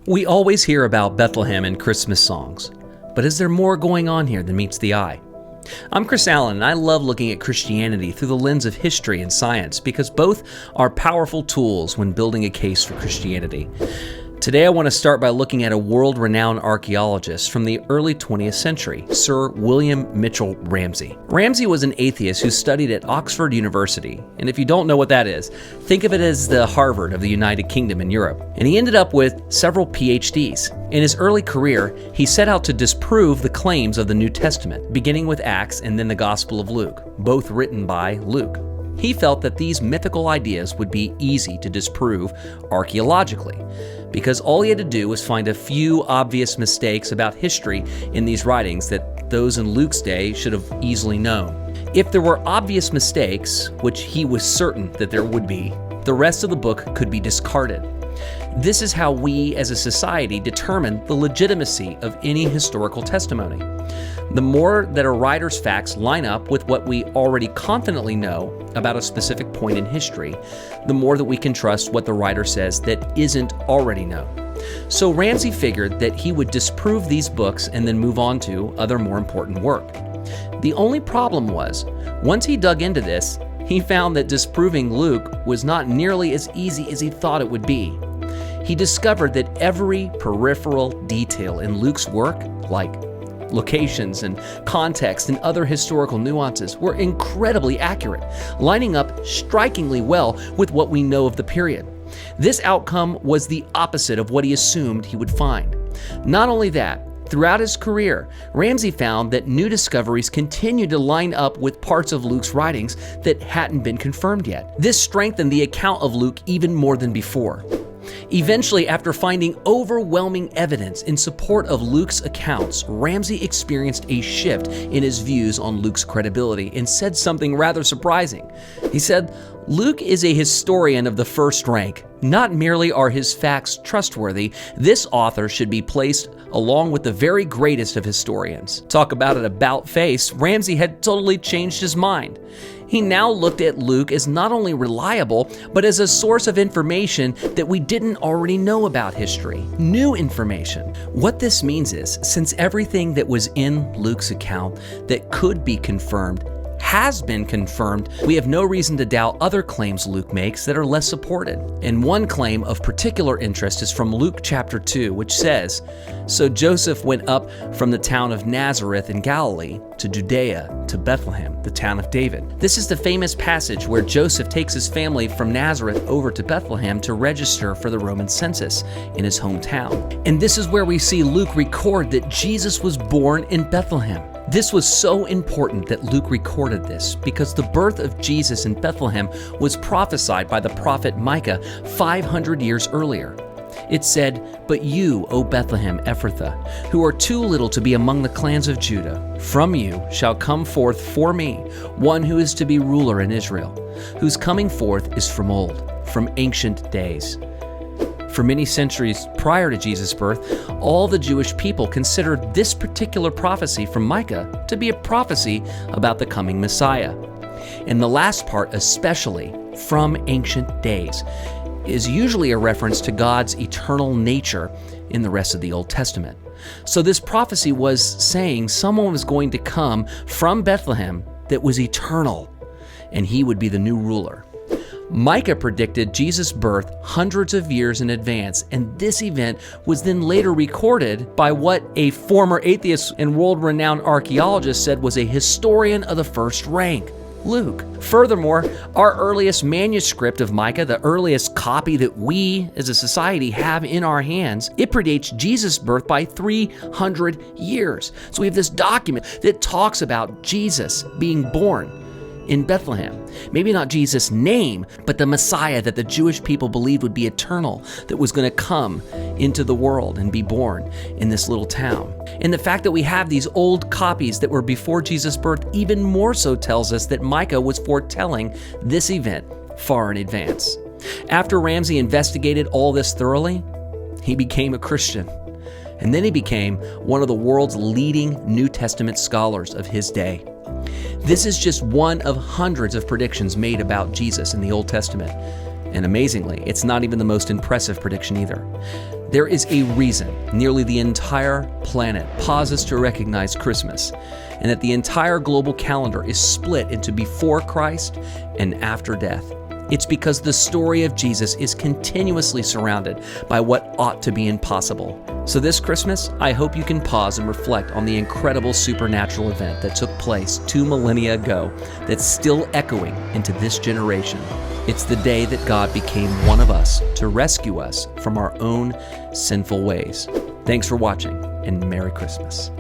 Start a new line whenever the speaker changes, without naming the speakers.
We always hear about Bethlehem in Christmas songs, but is there more going on here than meets the eye? I'm Chris Allen, and I love looking at Christianity through the lens of history and science because both are powerful tools when building a case for Christianity. Today I want to start by looking at a world-renowned archaeologist from the early 20th century, Sir William Mitchell Ramsay. Ramsay was an atheist who studied at Oxford University, and if you don't know what that is, think of it as the Harvard of the United Kingdom in Europe. And he ended up with several PhDs. In his early career, he set out to disprove the claims of the New Testament, beginning with Acts and then the Gospel of Luke, both written by Luke. He felt that these mythical ideas would be easy to disprove archaeologically, because all he had to do was find a few obvious mistakes about history in these writings that those in Luke's day should have easily known. If there were obvious mistakes, which he was certain that there would be, the rest of the book could be discarded. This is how we as a society determine the legitimacy of any historical testimony. The more that a writer's facts line up with what we already confidently know about a specific point in history, the more that we can trust what the writer says that isn't already known. So Ramsay figured that he would disprove these books and then move on to other more important work. The only problem was, once he dug into this, he found that disproving Luke was not nearly as easy as he thought it would be. He discovered that every peripheral detail in Luke's work, like locations and context and other historical nuances, were incredibly accurate, lining up strikingly well with what we know of the period. This outcome was the opposite of what he assumed he would find. Not only that, throughout his career, Ramsay found that new discoveries continued to line up with parts of Luke's writings that hadn't been confirmed yet. This strengthened the account of Luke even more than before. Eventually, after finding overwhelming evidence in support of Luke's accounts, Ramsay experienced a shift in his views on Luke's credibility and said something rather surprising. He said, "Luke is a historian of the first rank. Not merely are his facts trustworthy, this author should be placed along with the very greatest of historians." Talk about an about-face, Ramsay had totally changed his mind. He now looked at Luke as not only reliable, but as a source of information that we didn't already know about history. New information. What this means is, since everything that was in Luke's account that could be confirmed has been confirmed, we have no reason to doubt other claims Luke makes that are less supported. And one claim of particular interest is from Luke chapter 2, which says, "So Joseph went up from the town of Nazareth in Galilee to Judea to Bethlehem, the town of David." This is the famous passage where Joseph takes his family from Nazareth over to Bethlehem to register for the Roman census in his hometown. And this is where we see Luke record that Jesus was born in Bethlehem. This was so important that Luke recorded this because the birth of Jesus in Bethlehem was prophesied by the prophet Micah 500 years earlier. It said, "But you, O Bethlehem Ephrathah, who are too little to be among the clans of Judah, from you shall come forth for me one who is to be ruler in Israel, whose coming forth is from old, from ancient days." For many centuries prior to Jesus' birth, all the Jewish people considered this particular prophecy from Micah to be a prophecy about the coming Messiah. And the last part, especially, "from ancient days," is usually a reference to God's eternal nature in the rest of the Old Testament. So this prophecy was saying someone was going to come from Bethlehem that was eternal, and he would be the new ruler. Micah predicted Jesus' birth hundreds of years in advance, and this event was then later recorded by what a former atheist and world-renowned archaeologist said was a historian of the first rank, Luke. Furthermore, our earliest manuscript of Micah, the earliest copy that we as a society have in our hands, it predates Jesus' birth by 300 years. So we have this document that talks about Jesus being born in Bethlehem. Maybe not Jesus' name, but the Messiah that the Jewish people believed would be eternal, that was going to come into the world and be born in this little town. And the fact that we have these old copies that were before Jesus' birth even more so tells us that Micah was foretelling this event far in advance. After Ramsay investigated all this thoroughly, he became a Christian. And then he became one of the world's leading New Testament scholars of his day. This is just one of hundreds of predictions made about Jesus in the Old Testament. And amazingly, it's not even the most impressive prediction either. There is a reason nearly the entire planet pauses to recognize Christmas, and that the entire global calendar is split into before Christ and after death. It's because the story of Jesus is continuously surrounded by what ought to be impossible. So this Christmas, I hope you can pause and reflect on the incredible supernatural event that took place 2 millennia ago that's still echoing into this generation. It's the day that God became one of us to rescue us from our own sinful ways. Thanks for watching, and Merry Christmas.